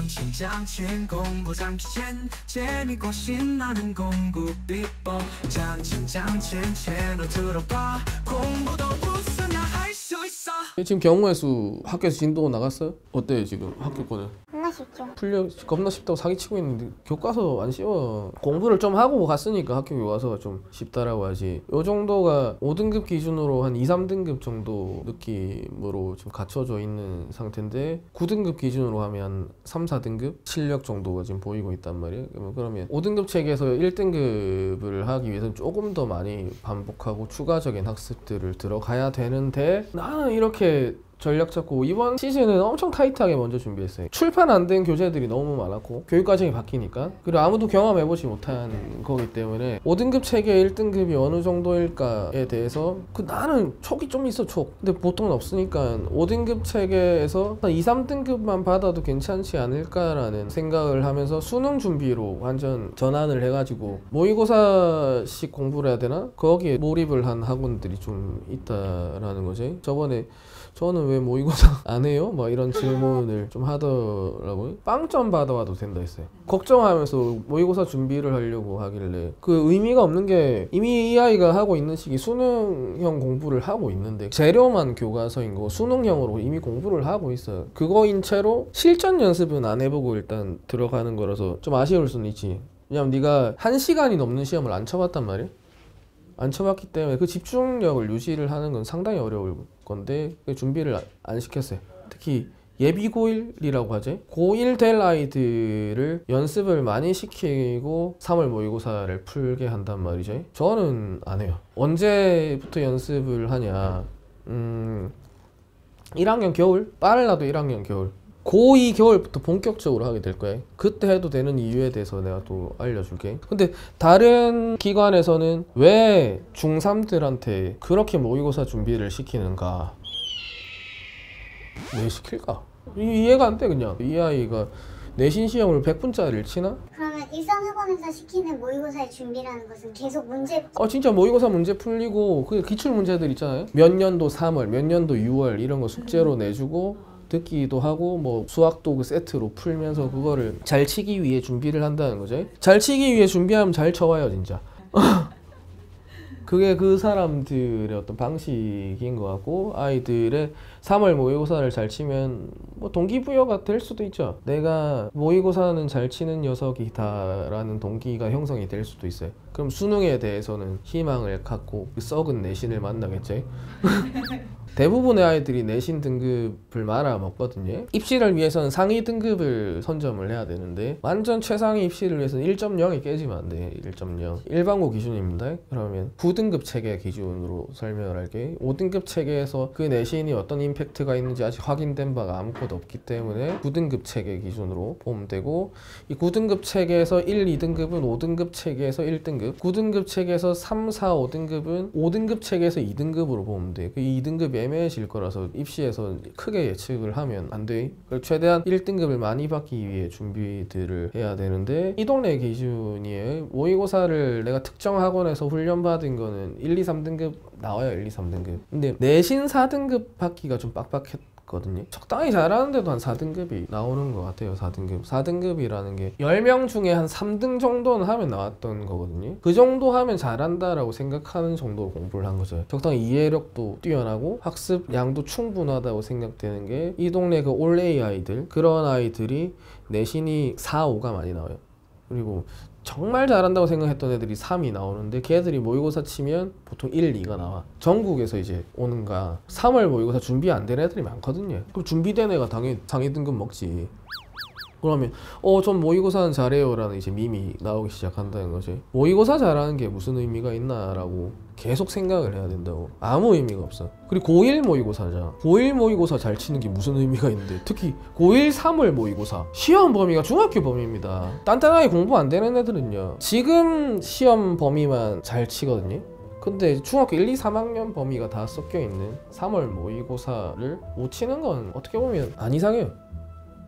장친 공부 장친 재밌고 신나는 공부 비법 장친 채널 들어봐 공부도 웃으면 할 수 있어. 지금 경우의 수 학교에서 진도 나갔어요? 어때요 지금 학교권은? 겁나 쉽죠. 풀려 겁나 쉽다고 사기치고 있는데 교과서 안 쉬워. 공부를 좀 하고 갔으니까 학교 교과서가 좀 쉽다라고 하지. 요 정도가 5등급 기준으로 한 2, 3등급 정도 느낌으로 좀 갖춰져 있는 상태인데 9등급 기준으로 하면 3, 4등급 실력 정도가 지금 보이고 있단 말이에요. 그러면 5등급 체계에서 1등급을 하기 위해서는 조금 더 많이 반복하고 추가적인 학습들을 들어가야 되는데 나는 이렇게 전략 잡고 이번 시즌은 엄청 타이트하게 먼저 준비했어요. 출판 안 된 교재들이 너무 많았고 교육 과정이 바뀌니까 그리고 아무도 경험해보지 못한 거기 때문에 5등급 체계 1등급이 어느 정도일까에 대해서 나는 촉이 좀 있어 촉. 근데 보통은 없으니까 5등급 체계에서 2, 3등급만 받아도 괜찮지 않을까라는 생각을 하면서 수능 준비로 완전 전환을 해가지고 모의고사식 공부를 해야 되나? 거기에 몰입을 한 학원들이 좀 있다라는 거지. 저번에 저는 왜 모의고사 안 해요? 막 이런 질문을 좀 하더라고요. 빵점 받아와도 된다 했어요. 걱정하면서 모의고사 준비를 하려고 하길래 그 의미가 없는 게 이미 이 아이가 하고 있는 시기 수능형 공부를 하고 있는데 재료만 교과서인 거 수능형으로 이미 공부를 하고 있어요. 그거인 채로 실전 연습은 안 해보고 일단 들어가는 거라서 좀 아쉬울 수는 있지. 왜냐면 네가 1시간이 넘는 시험을 안 쳐봤단 말이야. 안 쳐봤기 때문에 그 집중력을 유지를 하는 건 상당히 어려울 건데 준비를 안 시켰어요. 특히 예비 고1이라고 하지? 고1 될 아이들을 연습을 많이 시키고 3월 모의고사를 풀게 한단 말이죠. 저는 안 해요. 언제부터 연습을 하냐 1학년 겨울? 빨라도 1학년 겨울. 고2 겨울부터 본격적으로 하게 될 거예요. 그때 해도 되는 이유에 대해서 내가 또 알려줄게. 근데 다른 기관에서는 왜 중3들한테 그렇게 모의고사 준비를 시키는가? 왜 시킬까? 이해가 안 돼. 그냥 이 아이가 내신 시험을 100분짜리를 치나? 그러면 일상학원에서 시키는 모의고사의 준비라는 것은 계속 문제 진짜 모의고사 문제 풀리고 그 기출 문제들 있잖아요. 몇 년도 3월, 몇 년도 6월 이런 거 숙제로 내주고 듣기도 하고 뭐 수학도 그 세트로 풀면서 그거를 잘 치기 위해 준비를 한다는 거죠. 잘 치기 위해 준비하면 잘 쳐와요 진짜. 그게 그 사람들의 어떤 방식인 것 같고 아이들의 3월 모의고사를 잘 치면 뭐 동기부여가 될 수도 있죠. 내가 모의고사는 잘 치는 녀석이다 라는 동기가 형성이 될 수도 있어요. 그럼 수능에 대해서는 희망을 갖고 그 썩은 내신을 만나겠지. 대부분의 아이들이 내신 등급을 말아먹거든요. 입시를 위해서는 상위 등급을 선점을 해야 되는데 완전 최상위 입시를 위해서는 1.0이 깨지면 안 돼. 1.0 일반고 기준입니다. 그러면 9등급 체계 기준으로 설명을 할게. 5등급 체계에서 그 내신이 어떤 임팩트가 있는지 아직 확인된 바가 아무것도 없기 때문에 9등급 체계 기준으로 보면 되고 이 9등급 체계에서 1, 2등급은 5등급 체계에서 1등급 9등급 체계에서 3, 4, 5등급은 5등급 체계에서 2등급으로 보면 돼. 그 2등급 애매해질 거라서 입시에서 크게 예측을 하면 안 돼. 최대한 1등급을 많이 받기 위해 준비들을 해야 되는데 이 동네 기준이에요. 모의고사를 내가 특정 학원에서 훈련받은 거는 1, 2, 3등급 나와요. 1, 2, 3등급. 근데 내신 4등급 받기가 좀 빡빡했거든요. 적당히 잘하는데도 한 4등급이 나오는 것 같아요. 4등급. 4등급이라는 게 10명 중에 한 3등 정도는 하면 나왔던 거거든요. 그 정도 하면 잘한다라고 생각하는 정도로 공부를 한 거죠. 적당히 이해력도 뛰어나고 학습 양도 충분하다고 생각되는 게 이 동네 그 올레이 아이들 그런 아이들이 내신이 4, 5가 많이 나와요. 그리고 정말 잘한다고 생각했던 애들이 3이 나오는데 걔들이 모의고사 치면 보통 1, 2가 나와. 전국에서 이제 오는가 3월 모의고사 준비 안 된 애들이 많거든요. 그럼 준비된 애가 당연히 상위 등급 먹지. 그러면 전 모의고사는 잘해요 라는 이제 밈이 나오기 시작한다는 거지. 모의고사 잘하는 게 무슨 의미가 있나 라고 계속 생각을 해야 된다고. 아무 의미가 없어. 그리고 고1 모의고사잖아. 고1 모의고사 잘 치는 게 무슨 의미가 있는데 특히 고1 3월 모의고사 시험 범위가 중학교 범위입니다. 단단하게 공부 안 되는 애들은요 지금 시험 범위만 잘 치거든요. 근데 중학교 1, 2, 3학년 범위가 다 섞여있는 3월 모의고사를 못 치는 건 어떻게 보면 안 이상해요.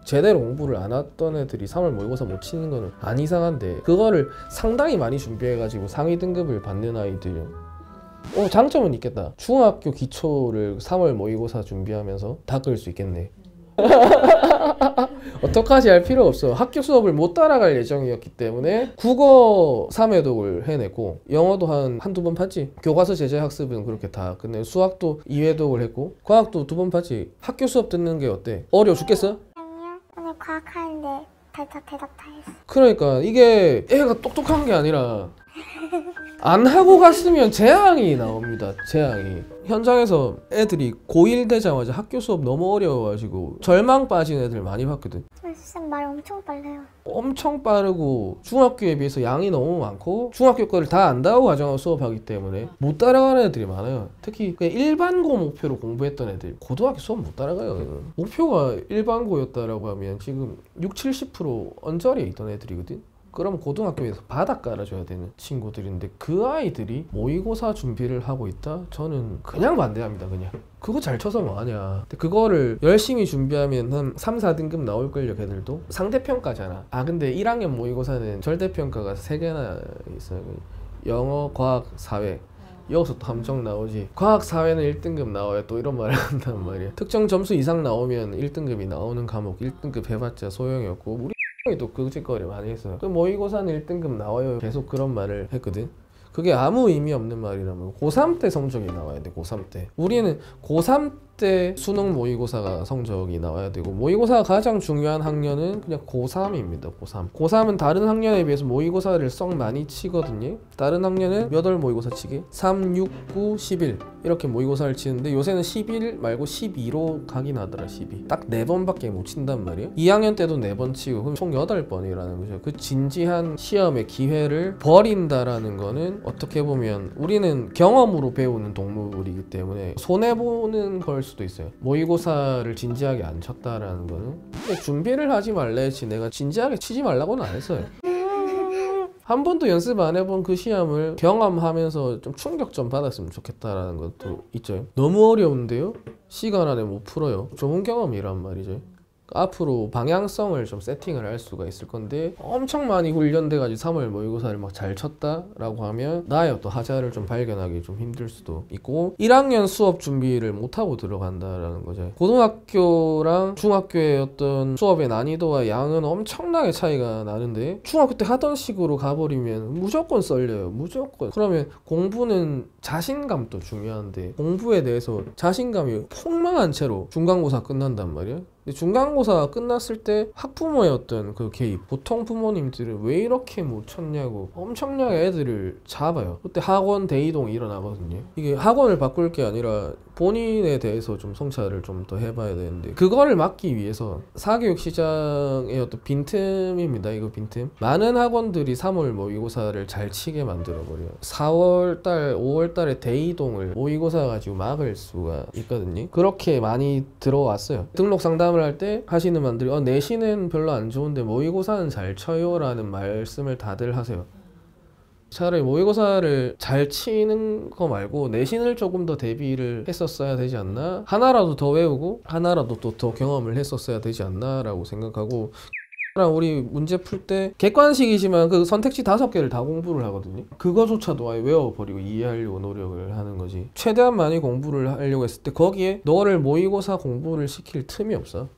제대로 공부를 안 했던 애들이 3월 모의고사 못 치는 거는 안 이상한데 그거를 상당히 많이 준비해가지고 상위 등급을 받는 아이들 장점은 있겠다. 중학교 기초를 3월 모의고사 준비하면서 닦을 수 있겠네. 어떡하지 할 필요 없어. 학교 수업을 못 따라갈 예정이었기 때문에 국어 3회독을 해냈고 영어도 한두 번 봤지. 교과서 제재 학습은 그렇게 다 끝내고 수학도 2회독을 했고 과학도 2번 봤지. 학교 수업 듣는 게 어때? 어려워 죽겠어? 아니요. 오늘 과학하는데 대답 다 했어. 그러니까 이게 애가 똑똑한 게 아니라 안 하고 갔으면 재앙이 나옵니다. 재앙이. 현장에서 애들이 고1 되자마자 학교 수업 너무 어려워가지고 절망 빠진 애들 많이 봤거든. 선생님 말 엄청 빨라요. 엄청 빠르고 중학교에 비해서 양이 너무 많고 중학교 거를 다 안다고 가정하고 수업하기 때문에 못 따라가는 애들이 많아요. 특히 그냥 일반고 목표로 공부했던 애들 고등학교 수업 못 따라가요. 목표가 일반고였다라고 하면 지금 60-70% 언저리에 있던 애들이거든. 그럼 고등학교에서 바닥 깔아줘야 되는 친구들인데 그 아이들이 모의고사 준비를 하고 있다? 저는 그냥 반대합니다. 그냥 그거 잘 쳐서 뭐하냐. 근데 그거를 열심히 준비하면 한 3, 4등급 나올걸요. 걔들도 상대평가잖아. 아 근데 1학년 모의고사는 절대평가가 3개나 있어요. 영어, 과학, 사회. 여기서 또 함정 나오지. 과학, 사회는 1등급 나와요. 또 이런 말을 한단 말이야. 특정 점수 이상 나오면 1등급이 나오는 과목 1등급 해봤자 소용이 없고 우리 또 그 짓거리 많이 했어요. 그 모의고사는 1등급 나와요. 계속 그런 말을 했거든. 그게 아무 의미 없는 말이라면 고3 때 성적이 나와야 돼. 고3 때. 우리는 고3 때 수능 모의고사가 성적이 나와야 되고 모의고사가 가장 중요한 학년은 그냥 고3입니다. 고3. 고3은 다른 학년에 비해서 모의고사를 썩 많이 치거든요. 다른 학년은 몇 월 모의고사 치게? 3, 6, 9, 11 이렇게 모의고사를 치는데 요새는 11 말고 12로 가긴 하더라. 12. 딱 4번밖에 못 친단 말이에요. 2학년 때도 4번 치고 그럼 총 8번이라는 거죠. 그 진지한 시험의 기회를 버린다라는 거는 어떻게 보면 우리는 경험으로 배우는 동물이기 때문에 손해보는 걸 수도 있어요. 모의고사를 진지하게 안 쳤다라는 거는 근데 준비를 하지 말래지 내가 진지하게 치지 말라고는 안 했어요. 한 번도 연습 안 해본 그 시험을 경험하면서 좀 충격 좀 받았으면 좋겠다라는 것도 있죠. 너무 어려운데요? 시간 안에 못 풀어요. 좋은 경험이란 말이죠. 앞으로 방향성을 좀 세팅을 할 수가 있을 건데 엄청 많이 훈련돼가지고 3월 모의고사를 막 잘 쳤다라고 하면 나의 어떤 하자를 좀 발견하기 좀 힘들 수도 있고 1학년 수업 준비를 못하고 들어간다라는 거죠. 고등학교랑 중학교의 어떤 수업의 난이도와 양은 엄청나게 차이가 나는데 중학교 때 하던 식으로 가버리면 무조건 썰려요. 무조건. 그러면 공부는 자신감도 중요한데 공부에 대해서 자신감이 폭망한 채로 중간고사 끝난단 말이야. 근데 중간고사 끝났을 때 학부모의 어떤 그 개입 보통 부모님들은 왜 이렇게 못 쳤냐고 엄청나게 애들을 잡아요. 그때 학원 대이동이 일어나거든요. 이게 학원을 바꿀 게 아니라 본인에 대해서 좀 성찰을 좀 더 해봐야 되는데 그거를 막기 위해서 사교육 시장의 어떤 빈틈입니다. 이거 빈틈. 많은 학원들이 3월 모의고사를 잘 치게 만들어버려요. 4월달 5월달에 대이동을 모의고사 가지고 막을 수가 있거든요. 그렇게 많이 들어왔어요. 등록 상담을 할 때 하시는 분들이 내신은 별로 안 좋은데 모의고사는 잘 쳐요 라는 말씀을 다들 하세요. 차라리 모의고사를 잘 치는 거 말고 내신을 조금 더 대비를 했었어야 되지 않나? 하나라도 더 외우고 하나라도 또 더 경험을 했었어야 되지 않나 라고 생각하고 우리 문제 풀 때 객관식이지만 그 선택지 5개를 다 공부를 하거든요. 그거조차도 아예 외워버리고 이해하려고 노력을 하는 거지. 최대한 많이 공부를 하려고 했을 때 거기에 너를 모의고사 공부를 시킬 틈이 없어.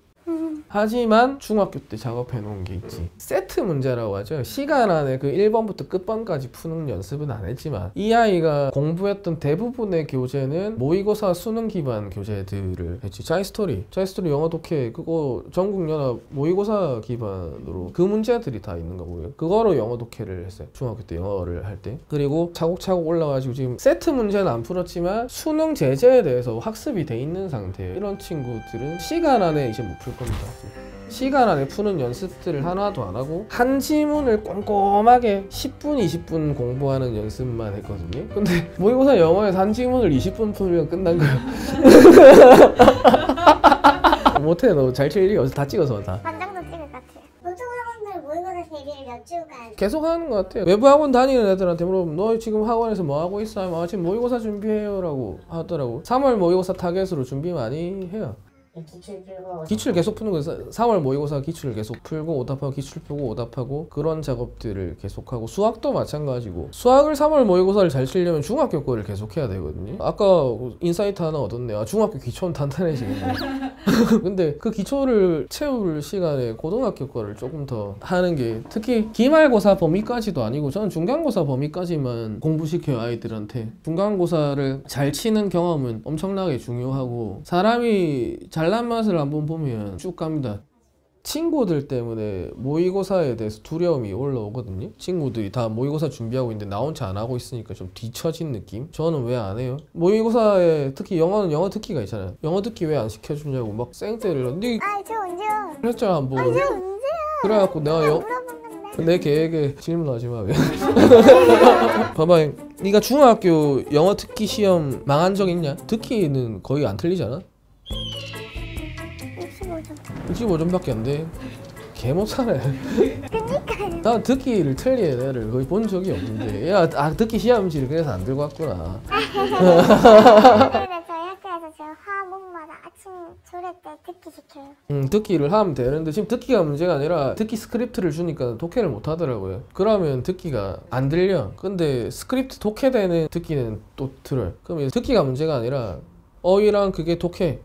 하지만 중학교 때 작업해 놓은 게 있지. 세트 문제라고 하죠. 시간 안에 그 1번부터 끝번까지 푸는 연습은 안 했지만 이 아이가 공부했던 대부분의 교재는 모의고사 수능 기반 교재들을 했지. 자이스토리 영어 독해 그거 전국연합 모의고사 기반으로 그 문제들이 다 있는 거고요. 그거로 영어 독해를 했어요. 중학교 때 영어를 할 때. 그리고 차곡차곡 올라가지고 지금 세트 문제는 안 풀었지만 수능 제재에 대해서 학습이 돼 있는 상태예요. 이런 친구들은 시간 안에 이제 못 풀 겁니다. 시간 안에 푸는 연습들을 하나도 안 하고 한 지문을 꼼꼼하게 10분, 20분 공부하는 연습만 했거든요. 근데 모의고사 영어에서 한 지문을 20분 풀면 끝난 거야. 못해. 너 잘 칠 일이 없어. 다 찍어서 다. 반장도 찍을 것 같아요. 보통 학원들 모의고사 대비를 몇 주간 계속 하는 것 같아요. 외부 학원 다니는 애들한테 물어보면 너 지금 학원에서 뭐 하고 있어? 하면 지금 모의고사 준비해요 라고 하더라고. 3월 모의고사 타겟으로 준비 많이 해요. 기출 풀고 기출 계속 푸는 거예요. 3월 모의고사 기출을 계속 풀고 오답하고 기출 풀고 오답하고 그런 작업들을 계속하고 수학도 마찬가지고 수학을 3월 모의고사를 잘 치려면 중학교 거를 계속 해야 되거든요. 아까 인사이트 하나 얻었네요. 중학교 기초는 단단해지겠네. 근데 그 기초를 채울 시간에 고등학교 거를 조금 더 하는 게 특히 기말고사 범위까지도 아니고 저는 중간고사 범위까지만 공부시켜요. 아이들한테 중간고사를 잘 치는 경험은 엄청나게 중요하고 사람이 잘난 맛을 한번 보면 쭉 갑니다. 친구들 때문에 모의고사에 대해서 두려움이 올라오거든요. 친구들이 다 모의고사 준비하고 있는데 나 혼자 안 하고 있으니까 좀 뒤처진 느낌? 저는 왜 안 해요? 모의고사에 특히 영어는 영어 듣기가 있잖아요. 영어 듣기 왜 안 시켜주냐고 막 쌩때를 네 저 언제요? 했잖아 한번. 저 언제요? 그래갖고 내가 물어본 건데. 내 계획에 질문하지 마. 왜? 봐봐, 네가 중학교 영어 듣기 시험 망한 적 있냐? 듣기는 거의 안 틀리잖아. 65점. 65점밖에 안 돼. 개 못하네. 그니까요. 난 듣기를 틀린 애를 거의 본 적이 없는데 야, 듣기 시험지를 그래서 안 들고 왔구나. 근데 저희 학교에서 지금 화목마다 아침 조례 때 듣기 시켜요. 듣기를 하면 되는데 지금 듣기가 문제가 아니라 듣기 스크립트를 주니까 독해를 못 하더라고요. 그러면 듣기가 안 들려. 근데 스크립트 독해되는 듣기는 또 들어요. 그럼 듣기가 문제가 아니라 어휘랑 그게 독해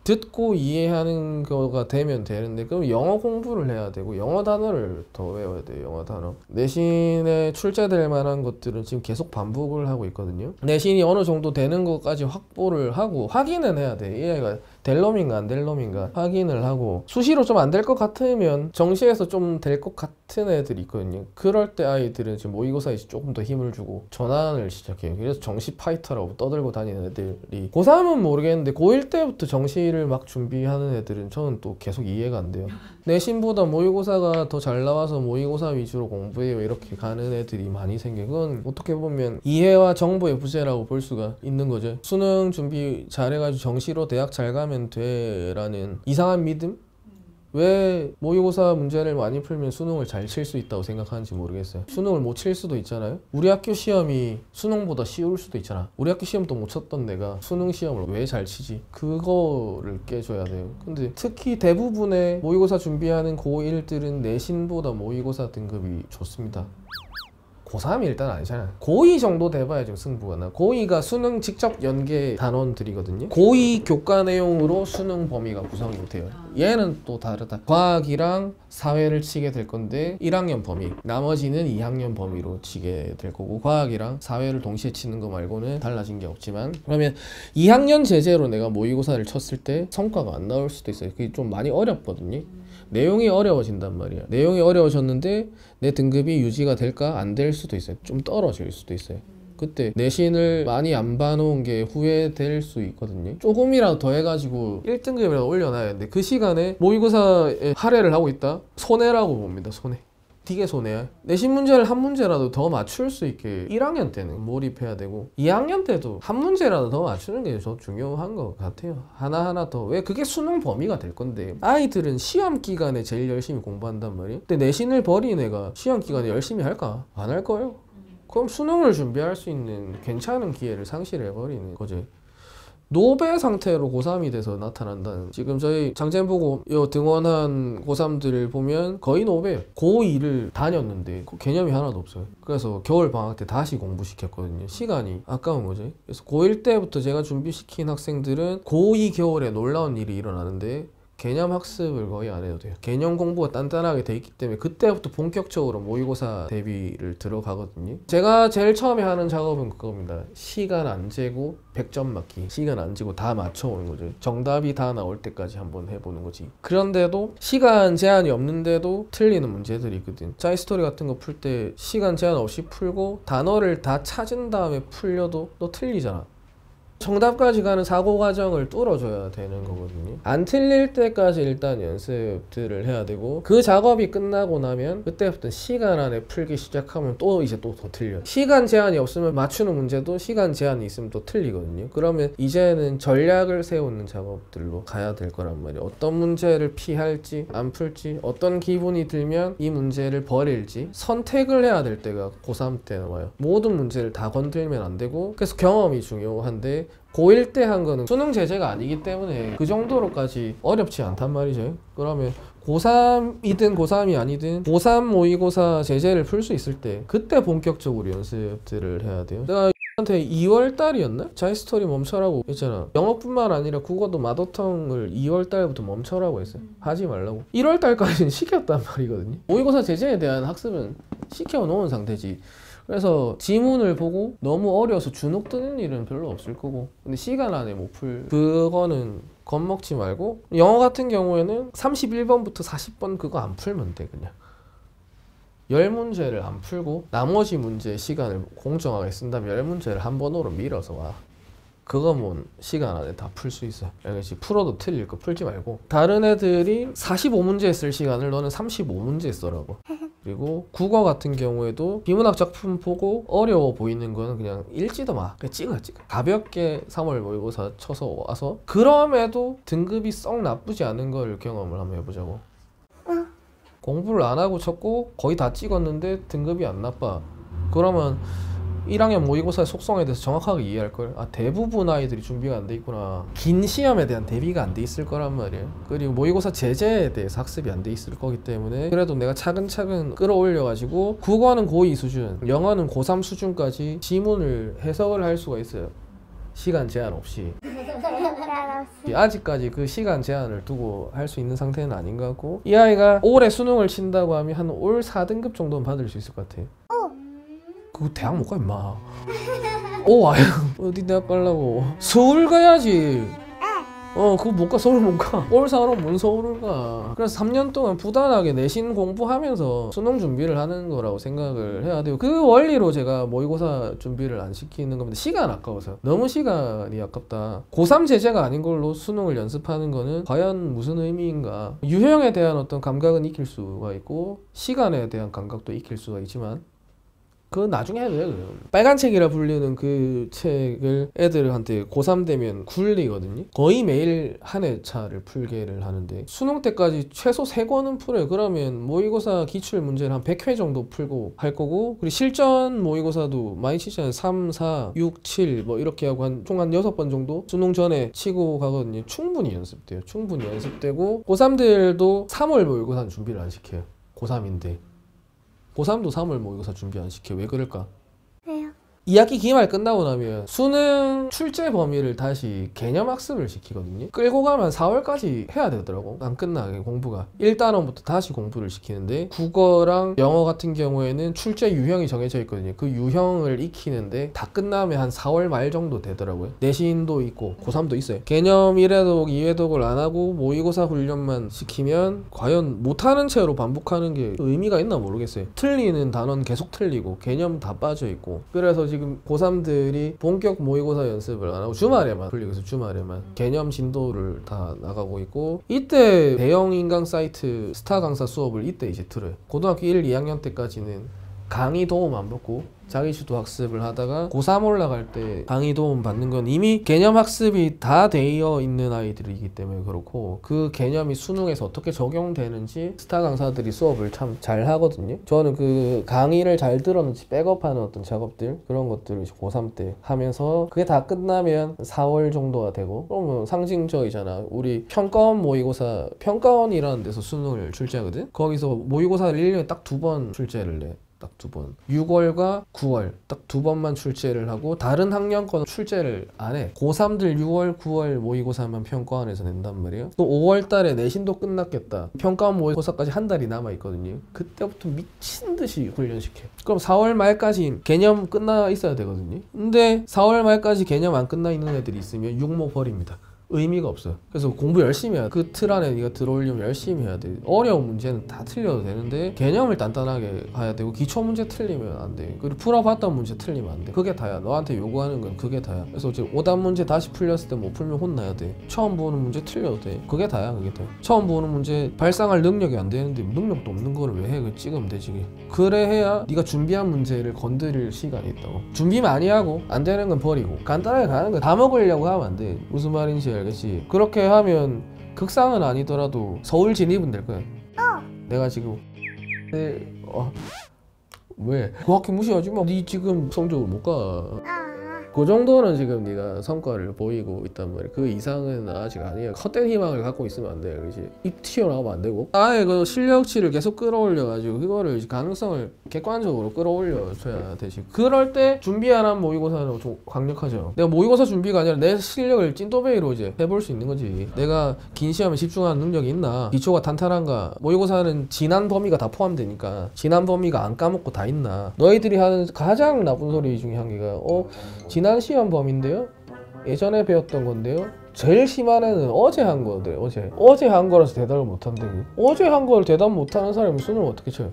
듣고 이해하는 거가 되면 되는데 그럼 영어 공부를 해야 되고 영어 단어를 더 외워야 돼요. 영어 단어. 내신에 출제될 만한 것들은 지금 계속 반복을 하고 있거든요. 내신이 어느 정도 되는 것까지 확보를 하고 확인은 해야 돼. 이 애가 될 놈인가 안 될 놈인가 확인을 하고 수시로 좀 안 될 것 같으면 정시에서 좀 될 것 같은 애들이 있거든요. 그럴 때 아이들은 지금 모의고사에 조금 더 힘을 주고 전환을 시작해요. 그래서 정시 파이터라고 떠들고 다니는 애들이 고3은 모르겠는데 고1 때부터 정시를 막 준비하는 애들은 저는 또 계속 이해가 안 돼요. 내신보다 모의고사가 더 잘 나와서 모의고사 위주로 공부해요 이렇게 가는 애들이 많이 생겨요. 그건 어떻게 보면 이해와 정보의 부재라고 볼 수가 있는 거죠. 수능 준비 잘해가지고 정시로 대학 잘 가면 돼 라는 이상한 믿음? 왜 모의고사 문제를 많이 풀면 수능을 잘 칠 수 있다고 생각하는지 모르겠어요. 수능을 못 칠 수도 있잖아요. 우리 학교 시험이 수능보다 쉬울 수도 있잖아. 우리 학교 시험도 못 쳤던 내가 수능 시험을 왜 잘 치지? 그거를 깨줘야 돼요. 근데 특히 대부분의 모의고사 준비하는 고1들은 내신보다 모의고사 등급이 좋습니다. 고3이 일단 아니잖아요. 고2 정도 돼봐야 지금 승부가 나. 고2가 수능 직접 연계 단원들이거든요. 고2 교과 내용으로 수능 범위가 구성이 돼요. 얘는 또 다르다. 과학이랑 사회를 치게 될 건데 1학년 범위, 나머지는 2학년 범위로 치게 될 거고 과학이랑 사회를 동시에 치는 거 말고는 달라진 게 없지만 그러면 2학년 제재로 내가 모의고사를 쳤을 때 성과가 안 나올 수도 있어요. 그게 좀 많이 어렵거든요. 내용이 어려워진단 말이야. 내용이 어려워졌는데 내 등급이 유지가 될까? 안 될 수도 있어요. 좀 떨어질 수도 있어요. 그때 내신을 많이 안 봐놓은 게 후회될 수 있거든요. 조금이라도 더 해가지고 1등급이라도 올려놔야 되는데 그 시간에 모의고사에 할애를 하고 있다? 손해라고 봅니다. 손해. 되게 손해야. 내신 문제를 한 문제라도 더 맞출 수 있게 1학년 때는 몰입해야 되고 2학년 때도 한 문제라도 더 맞추는 게 더 중요한 것 같아요. 하나하나 더. 왜? 그게 수능 범위가 될 건데 아이들은 시험 기간에 제일 열심히 공부한단 말이에요. 근데 내신을 버린 애가 시험 기간에 열심히 할까? 안 할 거예요. 그럼 수능을 준비할 수 있는 괜찮은 기회를 상실해버리는 거지. 노배 상태로 고3이 돼서 나타난다는. 지금 저희 장첸 보고 요 등원한 고3들을 보면 거의 노배예요. 고2를 다녔는데 개념이 하나도 없어요. 그래서 겨울 방학 때 다시 공부시켰거든요. 시간이 아까운 거지. 그래서 고1 때부터 제가 준비시킨 학생들은 고2 겨울에 놀라운 일이 일어나는데 개념 학습을 거의 안 해도 돼요. 개념 공부가 단단하게 돼 있기 때문에 그때부터 본격적으로 모의고사 대비를 들어가거든요. 제가 제일 처음에 하는 작업은 그겁니다. 시간 안 재고 100점 맞기. 시간 안 재고 다 맞춰오는 거죠. 정답이 다 나올 때까지 한번 해보는 거지. 그런데도 시간 제한이 없는데도 틀리는 문제들이 있거든. 짜이스토리 같은 거 풀 때 시간 제한 없이 풀고 단어를 다 찾은 다음에 풀려도 너 틀리잖아. 정답까지 가는 사고 과정을 뚫어줘야 되는 거거든요. 안 틀릴 때까지 일단 연습들을 해야 되고 그 작업이 끝나고 나면 그때부터 시간 안에 풀기 시작하면 또 이제 또 더 틀려. 시간 제한이 없으면 맞추는 문제도 시간 제한이 있으면 또 틀리거든요. 그러면 이제는 전략을 세우는 작업들로 가야 될 거란 말이에요. 어떤 문제를 피할지 안 풀지 어떤 기분이 들면 이 문제를 버릴지 선택을 해야 될 때가 고3 때 나와요. 모든 문제를 다 건들면 안 되고 그래서 경험이 중요한데 고1 때 한 거는 수능 제재가 아니기 때문에 그 정도로까지 어렵지 않단 말이죠. 그러면 고3이든 고3이 아니든 고3 모의고사 제재를 풀 수 있을 때 그때 본격적으로 연습들을 해야 돼요. 내가 한테 2월 달이었나? 자이스토리 멈춰라고 했잖아. 영어뿐만 아니라 국어도 마더텅을 2월 달부터 멈춰라고 했어요. 하지 말라고. 1월 달까지는 시켰단 말이거든요. 모의고사 제재에 대한 학습은 시켜놓은 상태지. 그래서 지문을 보고 너무 어려워서 주눅 드는 일은 별로 없을 거고, 근데 시간 안에 못 풀 그거는 겁먹지 말고, 영어 같은 경우에는 31번부터 40번 그거 안 풀면 돼. 그냥 10문제를 안 풀고 나머지 문제 시간을 공정하게 쓴다면 10문제를 한 번으로 밀어서 와. 그거 뭐 시간 안에 다 풀 수 있어. 알겠지? 풀어도 틀릴 거 풀지 말고, 다른 애들이 45문제 쓸 시간을 너는 35문제 써라고. 그리고 국어 같은 경우에도 비문학 작품 보고 어려워 보이는 거는 그냥 읽지도 마. 그냥 찍어. 가볍게 3월 모의고사 쳐서 와서, 그럼에도 등급이 썩 나쁘지 않은 걸 경험을 한번 해보자고. 공부를 안 하고 쳤고 거의 다 찍었는데 등급이 안 나빠. 그러면 1학년 모의고사의 속성에 대해서 정확하게 이해할걸. 아, 대부분 아이들이 준비가 안 돼 있구나. 긴 시험에 대한 대비가 안 돼 있을 거란 말이야. 그리고 모의고사 제재에 대해서 학습이 안 돼 있을 거기 때문에, 그래도 내가 차근차근 끌어올려가지고 국어는 고2 수준, 영어는 고3 수준까지 지문을 해석을 할 수가 있어요. 시간 제한 없이. 아직까지 그 시간 제한을 두고 할 수 있는 상태는 아닌 것 같고, 이 아이가 올해 수능을 친다고 하면 한 올 4등급 정도는 받을 수 있을 것 같아. 그거 대학 못 가 임마. 아유, 어디 대학 가려고. 서울 가야지. 그거 못 가. 서울 못 가. 올 4로 뭔 서울을 가. 그래서 3년 동안 부단하게 내신 공부하면서 수능 준비를 하는 거라고 생각을 해야 돼요. 그 원리로 제가 모의고사 준비를 안 시키는 겁니다. 시간 아까워서. 너무 시간이 아깝다. 고3 제재가 아닌 걸로 수능을 연습하는 거는 과연 무슨 의미인가. 유형에 대한 어떤 감각은 익힐 수가 있고 시간에 대한 감각도 익힐 수가 있지만, 그건 나중에 해도 돼요. 빨간 책이라 불리는 그 책을 애들한테 고3 되면 굴리거든요. 거의 매일 한 회차를 풀게를 하는데, 수능 때까지 최소 3권은 풀어요. 그러면 모의고사 기출 문제를 한 100회 정도 풀고 할 거고, 그리고 실전 모의고사도 많이 치잖아요. 3, 4, 6, 7 뭐 이렇게 하고 총 한 6번 정도 수능 전에 치고 가거든요. 충분히 연습돼요. 충분히 연습되고, 고3들도 3월 모의고사는 준비를 안 시켜요. 고3인데. 고3도 3월 모의고사 준비 안 시켜. 왜 그럴까? 왜요? 2학기 기말 끝나고 나면 수능 출제 범위를 다시 개념 학습을 시키거든요. 끌고 가면 4월까지 해야 되더라고. 안 끝나게 공부가. 1단원부터 다시 공부를 시키는데, 국어랑 영어 같은 경우에는 출제 유형이 정해져 있거든요. 그 유형을 익히는데 다 끝나면 한 4월 말 정도 되더라고요. 내신도 있고 고3도 있어요. 개념 1회독, 2회독을 안 하고 모의고사 훈련만 시키면 과연 못하는 채로 반복하는 게 의미가 있나 모르겠어요. 틀리는 단원 계속 틀리고 개념 다 빠져있고. 그래서 지금 고3들이 본격 모의고사 연습을 안 하고 주말에만 풀리고 있어요. 주말에만 개념 진도를 다 나가고 있고, 이때 대형 인강 사이트 스타 강사 수업을 이때 이제 들어요. 고등학교 1, 2학년 때까지는 강의 도움 안 받고 자기 주도 학습을 하다가 고3 올라갈 때 강의 도움 받는 건 이미 개념 학습이 다 되어 있는 아이들이기 때문에 그렇고, 그 개념이 수능에서 어떻게 적용되는지 스타 강사들이 수업을 참 잘 하거든요. 저는 그 강의를 잘 들었는지 백업하는 어떤 작업들, 그런 것들을 고3 때 하면서, 그게 다 끝나면 4월 정도가 되고, 그러면 상징적이잖아. 우리 평가원 모의고사, 평가원이라는 데서 수능을 출제하거든. 거기서 모의고사를 1년에 딱 2번 출제를 해. 딱 2번. 6월과 9월 딱 2번만 출제를 하고, 다른 학년 거는 출제를 안 해. 고3들 6월, 9월 모의고사만 평가원에서 낸단 말이에요. 또 5월 달에 내신도 끝났겠다. 평가원 모의고사까지 한 달이 남아 있거든요. 그때부터 미친 듯이 훈련시켜. 그럼 4월 말까지 개념 끝나 있어야 되거든요. 근데 4월 말까지 개념 안 끝나 있는 애들이 있으면 육모 버립니다. 의미가 없어. 그래서 공부 열심히 해야 돼. 그 틀 안에 네가 들어오려면 열심히 해야 돼. 어려운 문제는 다 틀려도 되는데 개념을 단단하게 봐야 되고, 기초 문제 틀리면 안 돼. 그리고 풀어봤던 문제 틀리면 안 돼. 그게 다야. 너한테 요구하는 건 그게 다야. 그래서 이제 5단 문제 다시 풀렸을 때 못 풀면 혼나야 돼. 처음 보는 문제 틀려도 돼. 그게 다야. 그게 다. 처음 보는 문제 발상할 능력이 안 되는데 능력도 없는 거를 왜 해? 그걸 찍으면 되지. 그래 해야 네가 준비한 문제를 건드릴 시간이 있다고. 준비 많이 하고 안 되는 건 버리고 간단하게 가는 거야. 다 먹으려고 하면 안 돼. 무슨 말인지 알겠지? 그렇게 하면 극상은 아니더라도 서울 진입은 될 거야. 내가 지금 왜? 그 학교 무시하지 마. 네 지금 성적을 못 가. 그 정도는 지금 네가 성과를 보이고 있단 말이야. 그 이상은 아직 아니야. 헛된 희망을 갖고 있으면 안 돼. 그렇지? 입 튀어나오면 안 되고 아예 그 실력치를 계속 끌어올려가지고 그거를 가능성을 객관적으로 끌어올려줘야 되지. 그럴 때 준비 안 한 모의고사는 좀 강력하죠. 내가 모의고사 준비가 아니라 내 실력을 찐또배기로 이제 해볼 수 있는 거지. 내가 긴 시험에 집중하는 능력이 있나? 기초가 탄탄한가? 모의고사는 지난 범위가 다 포함되니까 지난 범위가 안 까먹고 다 있나? 너희들이 하는 가장 나쁜 소리 중에 한 개가 지난 시험 범위인데요? 예전에 배웠던 건데요? 제일 심한 애는 어제 한 거들. 어제 한 거라서 대답을 못한대. 어제 한 걸 대답 못하는 사람이 수능 어떻게 쳐요?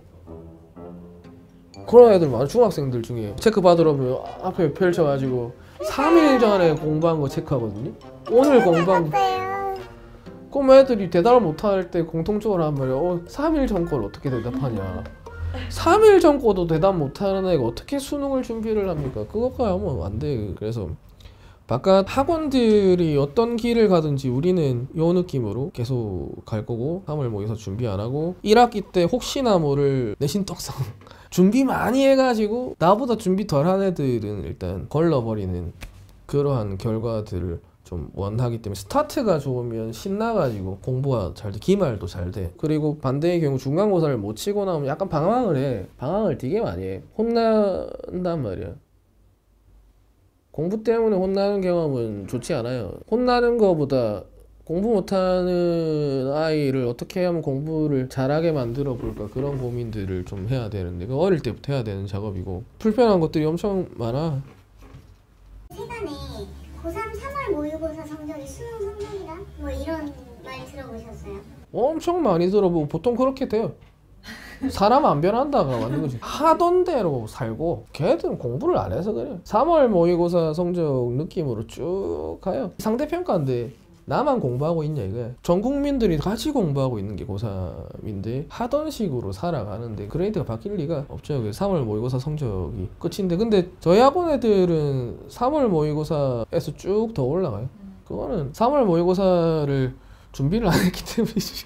그런 애들 많아. 중학생들 중에 체크 받으러 오면 앞에 펼쳐가지고 3일 전에 공부한 거 체크하거든요. 오늘 공부한 거. 그럼 애들이 대답을 못할 때 공통적으로 한 말이야. 3일 전 걸 어떻게 대답하냐. 3일 전 거도 대답 못하는 애가 어떻게 수능을 준비를 합니까? 그것까지 하면 안 돼. 그래서 바깥 학원들이 어떤 길을 가든지 우리는 요 느낌으로 계속 갈 거고 3월 모의고사 준비 안 하고 1학기 때 혹시나 모를 내신 떡상 준비 많이 해가지고 나보다 준비 덜한 애들은 일단 걸러버리는 그러한 결과들을 좀 원하기 때문에 스타트가 좋으면 신나가지고 공부가 잘 돼. 기말도 잘 돼. 그리고 반대의 경우 중간고사를 못 치고 나오면 약간 방황을 해. 방황을 되게 많이 해. 혼난단 말이야. 공부 때문에 혼나는 경험은 좋지 않아요. 혼나는 거보다 공부 못하는 아이를 어떻게 하면 공부를 잘하게 만들어 볼까 그런 고민들을 좀 해야 되는데 그 어릴 때부터 해야 되는 작업이고 불편한 것들이 엄청 많아. 최근에 고3 3월 모의고사 성적이 수능 성적이다? 뭐 이런 말 들어보셨어요? 엄청 많이 들어보고 보통 그렇게 돼요. 사람 안 변한다가 맞는 거지. 하던 대로 살고 걔들은 공부를 안 해서 그래. 3월 모의고사 성적 느낌으로 쭉 가요. 상대평가인데 나만 공부하고 있냐 이거야. 전 국민들이 같이 공부하고 있는 게 고3인데 하던 식으로 살아가는데 그레이드가 바뀔 리가 없죠. 3월 모의고사 성적이 끝인데 근데 저희 학원 애들은 3월 모의고사에서 쭉 더 올라가요. 그거는 3월 모의고사를 준비를 안 했기 때문이지.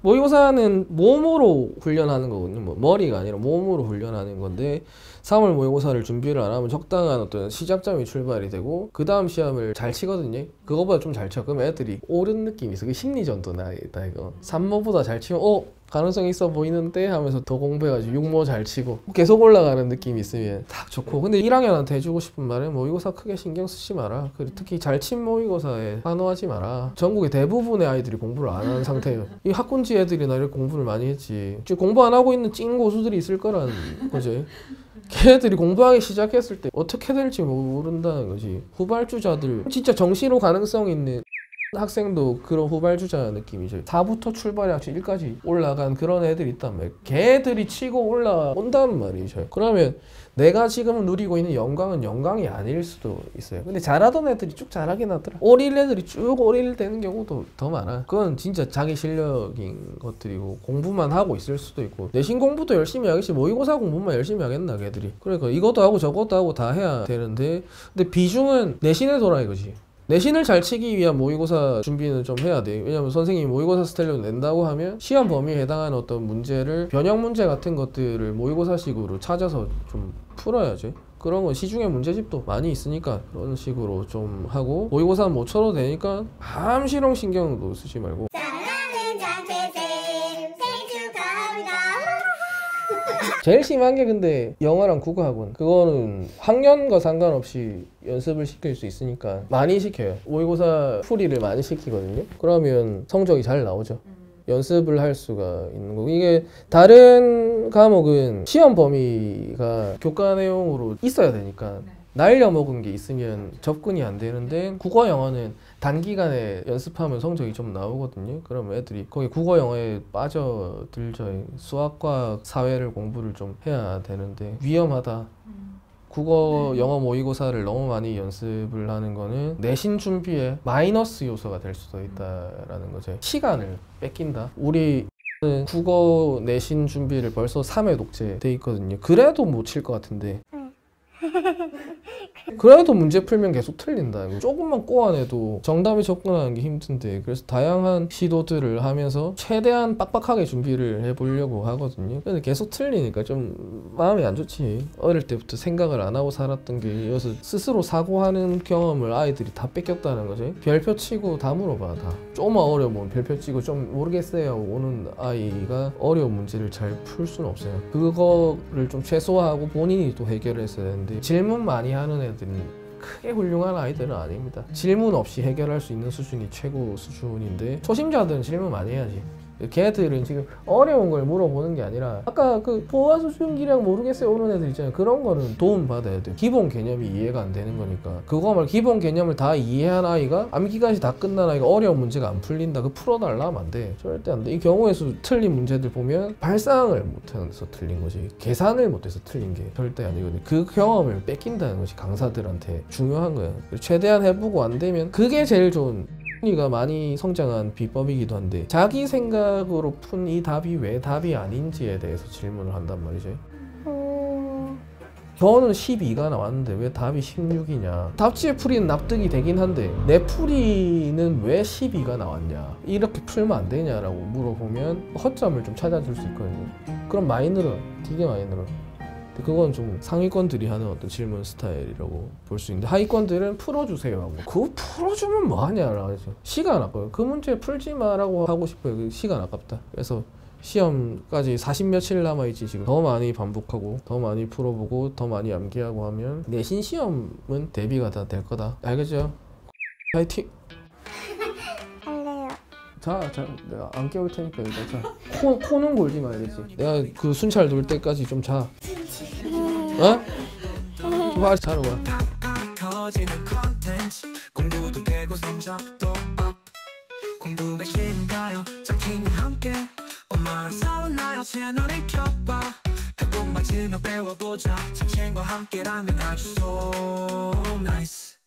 모의고사는 몸으로 훈련하는 거거든요. 뭐 머리가 아니라 몸으로 훈련하는 건데 3월 모의고사를 준비를 안 하면 적당한 어떤 시작점이 출발이 되고 그 다음 시험을 잘 치거든요. 그거보다 좀 잘 쳐. 그럼 애들이 오른 느낌이 있어. 그 심리전도나 있다 이거. 3모보다 잘 치면 가능성 있어 보이는데 하면서 더 공부해가지고 6모 잘 치고 계속 올라가는 느낌이 있으면 딱 좋고. 근데 1학년한테 해주고 싶은 말은 모의고사 크게 신경 쓰지 마라. 그리고 특히 잘 친 모의고사에 환호하지 마라. 전국의 대부분의 아이들이 공부를 안 하는 상태예요. 이 학군지 애들이나 이렇게 공부를 많이 했지. 지금 공부 안 하고 있는 찐 고수들이 있을 거라는 거지. 걔들이 공부하기 시작했을 때 어떻게 될지 모른다는 거지. 후발주자들 진짜 정시로 가능성 있는 학생도 그런 후발주자 느낌이죠. 4부터 출발해서 1까지 올라간 그런 애들이 있단 말이에요. 걔들이 치고 올라온단 말이죠. 그러면 내가 지금 누리고 있는 영광은 영광이 아닐 수도 있어요. 근데 잘하던 애들이 쭉 잘하긴 하더라. 오릴 애들이 쭉 오릴 되는 경우도 더 많아. 그건 진짜 자기 실력인 것들이고 공부만 하고 있을 수도 있고 내신 공부도 열심히 하겠지 모의고사 공부만 열심히 하겠나 걔들이. 그러니까 이것도 하고 저것도 하고 다 해야 되는데 근데 비중은 내신에 돌아 이거지. 내신을 잘 치기 위한 모의고사 준비는 좀 해야 돼. 왜냐면 선생님이 모의고사 스타일로 낸다고 하면 시험 범위에 해당하는 어떤 문제를 변형 문제 같은 것들을 모의고사식으로 찾아서 좀 풀어야지. 그런 건 시중에 문제집도 많이 있으니까 그런 식으로 좀 하고 모의고사 못 쳐도 되니까 함시롱 신경도 쓰지 말고 제일 심한 게 근데 영어랑 국어학원 그거는 학년과 상관없이 연습을 시킬 수 있으니까 많이 시켜요. 모의고사 풀이를 많이 시키거든요. 그러면 성적이 잘 나오죠. 연습을 할 수가 있는 거고 이게 다른 과목은 시험 범위가 교과 내용으로 있어야 되니까 날려먹은 게 있으면 접근이 안 되는데 국어 영어는 단기간에 연습하면 성적이 좀 나오거든요. 그럼 애들이 거기 국어 영어에 빠져들죠. 수학과 사회를 공부를 좀 해야 되는데 위험하다. 국어 영어 모의고사를 너무 많이 연습을 하는 거는 내신 준비에 마이너스 요소가 될 수도 있다라는 거죠. 시간을 뺏긴다. 우리 국어 내신 준비를 벌써 3회 독재 돼 있거든요. 그래도 못 칠 것 같은데 그래도 문제 풀면 계속 틀린다. 조금만 꼬아내도 정답에 접근하는 게 힘든데, 그래서 다양한 시도들을 하면서 최대한 빡빡하게 준비를 해보려고 하거든요. 근데 계속 틀리니까 좀 마음이 안 좋지. 어릴 때부터 생각을 안 하고 살았던 게 이어서 스스로 사고하는 경험을 아이들이 다 뺏겼다는 거지. 별표 치고 다 물어봐. 다 조금만 어려우면 별표 치고 좀 모르겠어요 오는 아이가 어려운 문제를 잘 풀 수는 없어요. 그거를 좀 최소화하고 본인이 또 해결을 했어야 되는데, 질문 많이 하는 애들은 크게 훌륭한 아이들은 아닙니다. 질문 없이 해결할 수 있는 수준이 최고 수준인데, 초심자들은 질문 많이 해야지. 걔들은 지금 어려운 걸 물어보는 게 아니라, 아까 그 보아수증기량 모르겠어요 오는 애들 있잖아요. 그런 거는 도움 받아야 돼. 기본 개념이 이해가 안 되는 거니까. 그거 말 기본 개념을 다 이해한 아이가 암기까지 다 끝난 아이가 어려운 문제가 안 풀린다, 그 풀어달라 하면 안 돼. 절대 안 돼. 이 경우에서 틀린 문제들 보면 발상을 못해서 틀린 거지, 계산을 못해서 틀린 게 절대 아니거든. 그 경험을 뺏긴다는 것이 강사들한테 중요한 거야. 최대한 해보고 안 되면 그게 제일 좋은, 가 많이 성장한 비법이기도 한데, 자기 생각으로 푼 이 답이 왜 답이 아닌지에 대해서 질문을 한단 말이지. 저는 12가 나왔는데 왜 답이 16이냐. 답지의 풀이는 납득이 되긴 한데 내 풀이는 왜 12가 나왔냐, 이렇게 풀면 안 되냐라고 물어보면 허점을 좀 찾아줄 수 있거든요. 그럼 많이 늘어, 되게 많이 늘어. 그건 좀 상위권들이 하는 어떤 질문 스타일이라고 볼 수 있는데, 하위권들은 풀어주세요 하고, 그거 풀어주면 뭐하냐라고 하죠. 시간 아까워요. 그 문제 풀지 마라고 하고 싶어요. 그 시간 아깝다. 그래서 시험까지 40 며칠 남아있지. 지금 더 많이 반복하고 더 많이 풀어보고 더 많이 암기하고 하면 내신 시험은 대비가 다 될 거다. 알겠죠? 파이팅! 할래요. 자, 내가 안 깨울 테니까 일단 자. 코는 골지 말겠지. 내가 그 순찰 돌 때까지 좀 자. 어? 좀 빨리 자러 와. 커지는 컨텐츠, 공부도 되고 성적도 업. 공부 백신가요? 적팀이 함께 엄마랑 싸웠나요? 채널을 켜봐. 해본 맞으며 배워보자. 자신과 함께라면 아주 so nice.